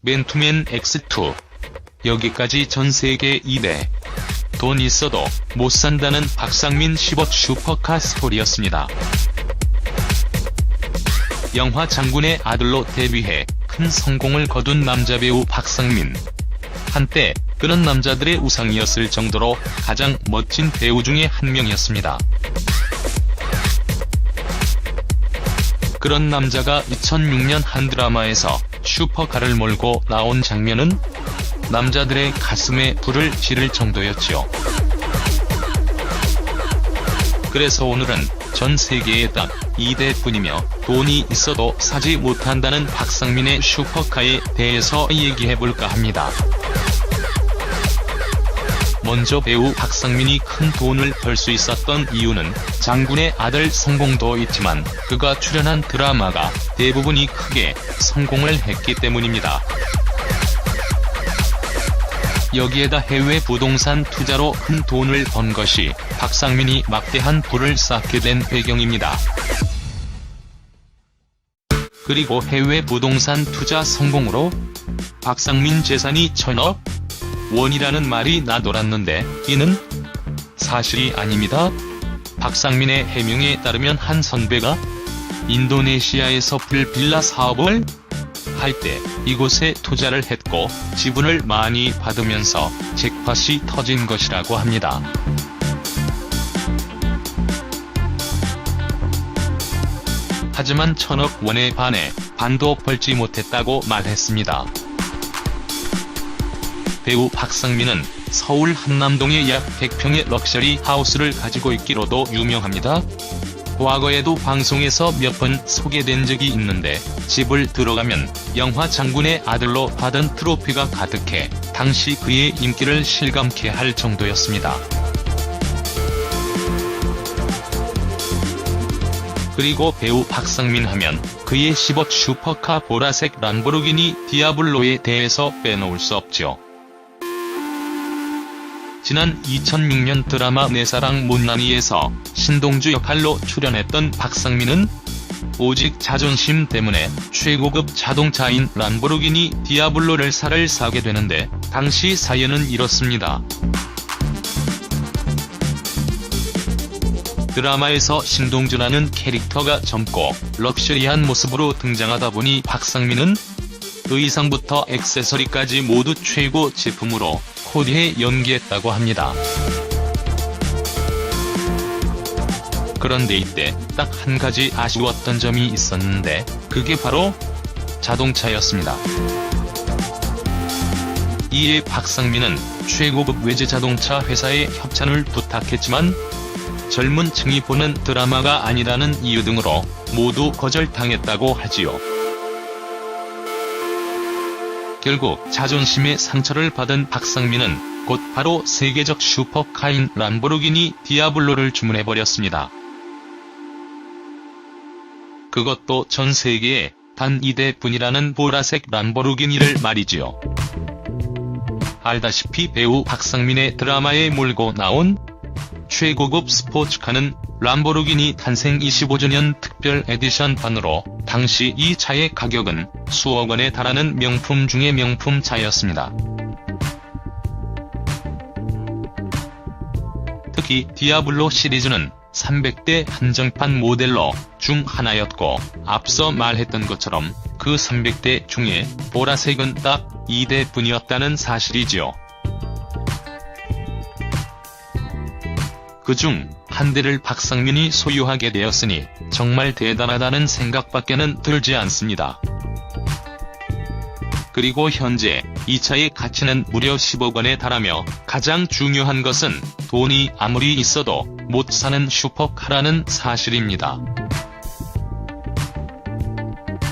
맨투맨 X2. 여기까지 전세계 2대. 돈 있어도 못 산다는 박상민 10억 슈퍼카 스토리였습니다. 영화 장군의 아들로 데뷔해 큰 성공을 거둔 남자 배우 박상민. 한때 그런 남자들의 우상이었을 정도로 가장 멋진 배우 중에 한 명이었습니다. 그런 남자가 2006년 한 드라마에서 슈퍼카를 몰고 나온 장면은 남자들의 가슴에 불을 지를 정도였지요. 그래서 오늘은 전 세계에 딱 2대뿐이며 돈이 있어도 사지 못한다는 박상민의 슈퍼카에 대해서 얘기해볼까 합니다. 먼저 배우 박상민이 큰 돈을 벌 수 있었던 이유는 장군의 아들 성공도 있지만 그가 출연한 드라마가 대부분이 크게 성공을 했기 때문입니다. 여기에다 해외 부동산 투자로 큰 돈을 번 것이 박상민이 막대한 부를 쌓게 된 배경입니다. 그리고 해외 부동산 투자 성공으로 박상민 재산이 1000억 원이라는 말이 나돌았는데 이는 사실이 아닙니다. 박상민의 해명에 따르면 한 선배가 인도네시아에서 풀빌라 사업을 할 때 이곳에 투자를 했고 지분을 많이 받으면서 잭팟이 터진 것이라고 합니다. 하지만 1000억 원에 반해 반도 벌지 못했다고 말했습니다. 배우 박상민은 서울 한남동에 약 100평의 럭셔리 하우스를 가지고 있기로도 유명합니다. 과거에도 방송에서 몇 번 소개된 적이 있는데 집을 들어가면 영화 장군의 아들로 받은 트로피가 가득해 당시 그의 인기를 실감케 할 정도였습니다. 그리고 배우 박상민 하면 그의 10억 슈퍼카 보라색 람보르기니 디아블로에 대해서 빼놓을 수 없죠. 지난 2006년 드라마 내 사랑 못난이에서 신동주 역할로 출연했던 박상민은 오직 자존심 때문에 최고급 자동차인 람보르기니 디아블로를 사게 되는데 당시 사연은 이렇습니다. 드라마에서 신동주라는 캐릭터가 젊고 럭셔리한 모습으로 등장하다 보니 박상민은 의상부터 액세서리까지 모두 최고 제품으로 코디해 연기했다고 합니다. 그런데 이때 딱 한 가지 아쉬웠던 점이 있었는데 그게 바로 자동차였습니다. 이에 박상민은 최고급 외제 자동차 회사에 협찬을 부탁했지만 젊은 층이 보는 드라마가 아니라는 이유 등으로 모두 거절당했다고 하지요. 결국 자존심의 상처를 받은 박상민은 곧바로 세계적 슈퍼카인 람보르기니 디아블로를 주문해버렸습니다. 그것도 전 세계에 단 2대뿐이라는 보라색 람보르기니를 말이지요. 알다시피 배우 박상민의 드라마에 몰고 나온 최고급 스포츠카는 람보르기니 탄생 25주년 특별 에디션 판으로 당시 이 차의 가격은 수억 원에 달하는 명품 중의 명품 차였습니다. 특히 디아블로 시리즈는 300대 한정판 모델로 중 하나였고 앞서 말했던 것처럼 그 300대 중에 보라색은 딱 2대뿐이었다는 사실이지요. 그중 한 대를 박상민이 소유하게 되었으니 정말 대단하다는 생각밖에는 들지 않습니다. 그리고 현재 이 차의 가치는 무려 10억 원에 달하며 가장 중요한 것은 돈이 아무리 있어도 못 사는 슈퍼카라는 사실입니다.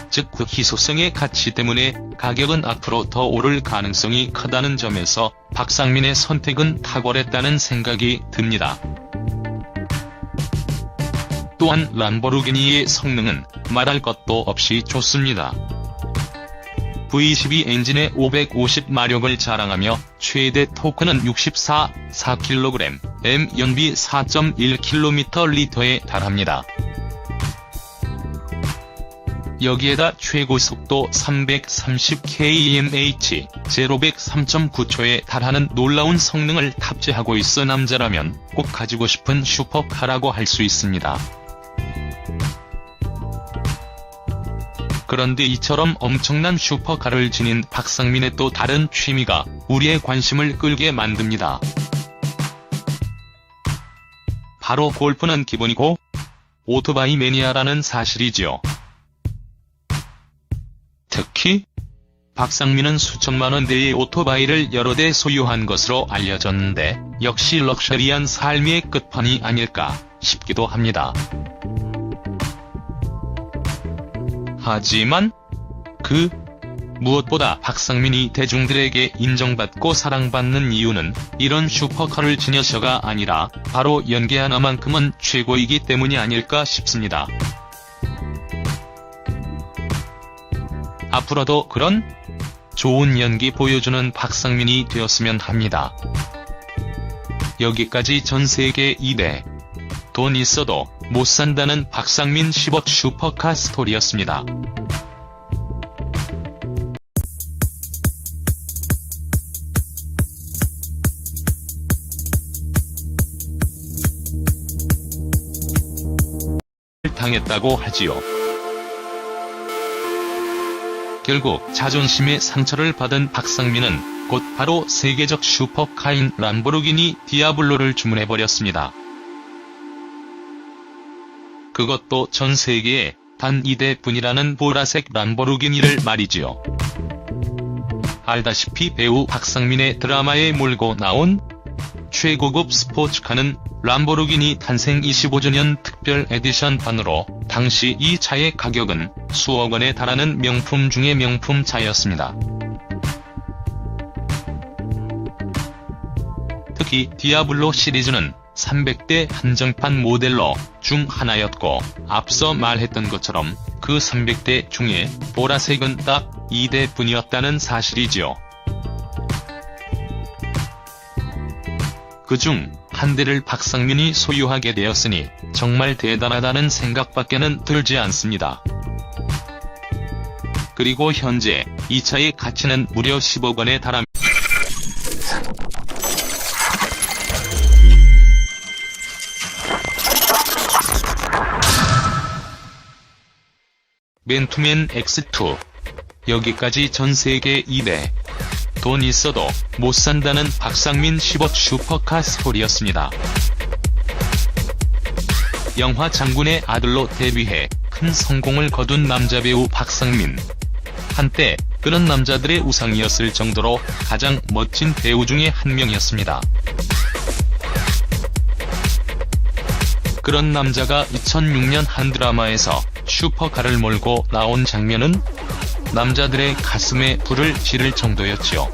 즉 그 희소성의 가치 때문에 가격은 앞으로 더 오를 가능성이 크다는 점에서 박상민의 선택은 탁월했다는 생각이 듭니다. 또한 람보르기니의 성능은 말할 것도 없이 좋습니다. V12 엔진의 550마력을 자랑하며 최대 토크는 64.4kg, M 연비 4.1km/L에 달합니다. 여기에다 최고 속도 330km/h, 제로백 3.9초에 달하는 놀라운 성능을 탑재하고 있어 남자라면 꼭 가지고 싶은 슈퍼카라고 할 수 있습니다. 그런데 이처럼 엄청난 슈퍼카를 지닌 박상민의 또 다른 취미가 우리의 관심을 끌게 만듭니다. 바로 골프는 기본이고 오토바이 매니아라는 사실이지요. 특히 박상민은 수천만 원대의 오토바이를 여러 대 소유한 것으로 알려졌는데 역시 럭셔리한 삶의 끝판이 아닐까 싶기도 합니다. 하지만 무엇보다 박상민이 대중들에게 인정받고 사랑받는 이유는 이런 슈퍼카를 지녀서가 아니라 바로 연기 하나만큼은 최고이기 때문이 아닐까 싶습니다. 앞으로도 그런 좋은 연기 보여주는 박상민이 되었으면 합니다. 여기까지 전세계 2대 돈 있어도 못 산다는 박상민 10억 슈퍼카 스토리였습니다. 당했다고 하지요. 결국 자존심의 상처를 받은 박상민은 곧바로 세계적 슈퍼카인 람보르기니 디아블로를 주문해버렸습니다. 그것도 전 세계에 단 2대뿐이라는 보라색 람보르기니를 말이지요. 알다시피 배우 박상민의 드라마에 몰고 나온 최고급 스포츠카는 람보르기니 탄생 25주년 특별 에디션 판으로 당시 이 차의 가격은 수억 원에 달하는 명품 중의 명품차였습니다. 특히 디아블로 시리즈는 300대 한정판 모델로 중 하나였고 앞서 말했던 것처럼 그 300대 중에 보라색은 딱 2대뿐이었다는 사실이지요. 그중 한 대를 박상민이 소유하게 되었으니 정말 대단하다는 생각밖에는 들지 않습니다. 그리고 현재 이 차의 가치는 무려 10억 원에 달합니다. 맨투맨 X2. 여기까지 전세계 2대 돈 있어도 못 산다는 박상민 10억 슈퍼카 스토리였습니다. 영화 장군의 아들로 데뷔해 큰 성공을 거둔 남자 배우 박상민. 한때 그런 남자들의 우상이었을 정도로 가장 멋진 배우 중에 한 명이었습니다. 그런 남자가 2006년 한 드라마에서 슈퍼카를 몰고 나온 장면은 남자들의 가슴에 불을 지를 정도였지요.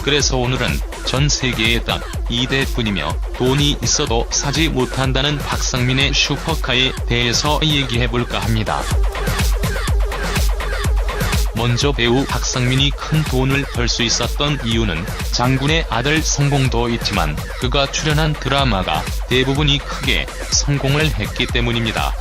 그래서 오늘은 전 세계에 딱 2대뿐이며 돈이 있어도 사지 못한다는 박상민의 슈퍼카에 대해서 얘기해볼까 합니다. 먼저 배우 박상민이 큰 돈을 벌 수 있었던 이유는 장군의 아들 성공도 있지만 그가 출연한 드라마가 대부분이 크게 성공을 했기 때문입니다.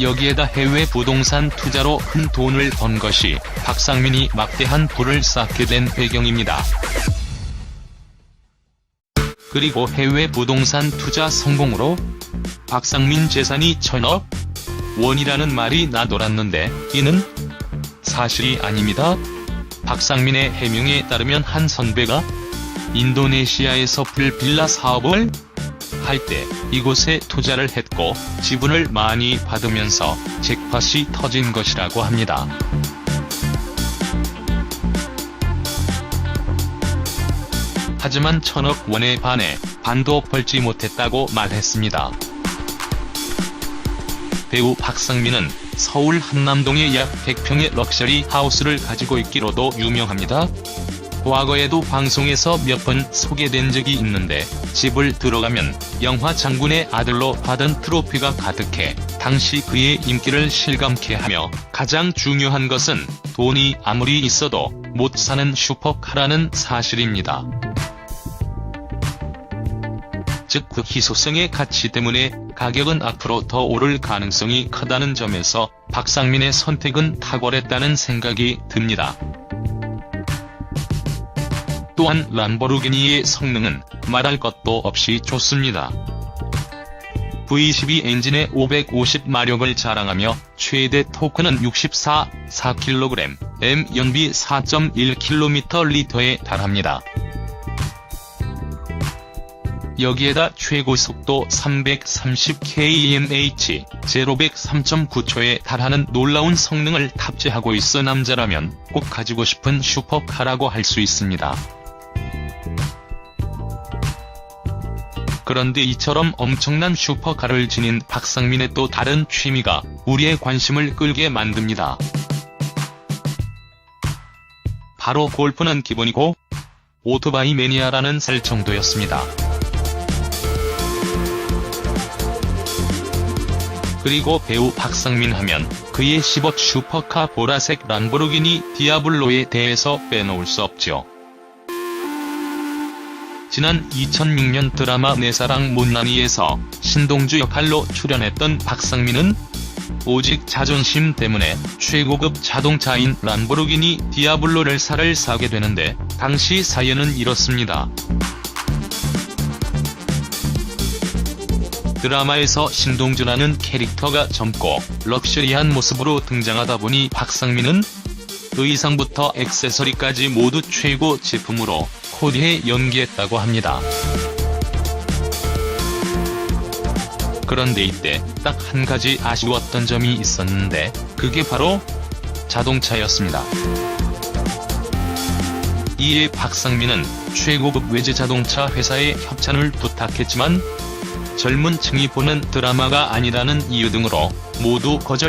여기에다 해외 부동산 투자로 큰 돈을 번 것이 박상민이 막대한 부를 쌓게 된 배경입니다. 그리고 해외 부동산 투자 성공으로 박상민 재산이 1000억 원이라는 말이 나돌았는데 이는 사실이 아닙니다. 박상민의 해명에 따르면 한 선배가 인도네시아에서 풀빌라 사업을 할 때 이곳에 투자를 했고 지분을 많이 받으면서 잭팟이 터진 것이라고 합니다. 하지만 1000억 원에 반해 반도 벌지 못했다고 말했습니다. 배우 박상민은 서울 한남동에 약 100평의 럭셔리 하우스를 가지고 있기로도 유명합니다. 과거에도 방송에서 몇 번 소개된 적이 있는데 집을 들어가면 영화 장군의 아들로 받은 트로피가 가득해 당시 그의 인기를 실감케 하며 가장 중요한 것은 돈이 아무리 있어도 못 사는 슈퍼카라는 사실입니다. 즉 그 희소성의 가치 때문에 가격은 앞으로 더 오를 가능성이 크다는 점에서 박상민의 선택은 탁월했다는 생각이 듭니다. 또한 람보르기니의 성능은 말할 것도 없이 좋습니다. V12 엔진의 550마력을 자랑하며 최대 토크는 64.4kg, M 연비 4.1km/L에 달합니다. 여기에다 최고 속도 330km/h, 제로백 3.9초에 달하는 놀라운 성능을 탑재하고 있어 남자라면 꼭 가지고 싶은 슈퍼카라고 할 수 있습니다. 그런데 이처럼 엄청난 슈퍼카를 지닌 박상민의 또 다른 취미가 우리의 관심을 끌게 만듭니다. 바로 골프는 기본이고 오토바이 매니아라는 살 정도였습니다. 그리고 배우 박상민 하면 그의 10억 슈퍼카 보라색 람보르기니 디아블로에 대해서 빼놓을 수 없죠. 지난 2006년 드라마 내 사랑 못난이에서 신동주 역할로 출연했던 박상민은 오직 자존심 때문에 최고급 자동차인 람보르기니 디아블로를 사게 되는데 당시 사연은 이렇습니다. 드라마에서 신동주라는 캐릭터가 젊고 럭셔리한 모습으로 등장하다 보니 박상민은 의상부터 액세서리까지 모두 최고 제품으로 코디해 연기했다고 합니다. 그런데 이때 딱 한 가지 아쉬웠던 점이 있었는데 그게 바로 자동차였습니다. 이에 박상민은 최고급 외제 자동차 회사에 협찬을 부탁했지만 젊은 층이 보는 드라마가 아니라는 이유 등으로 모두 거절.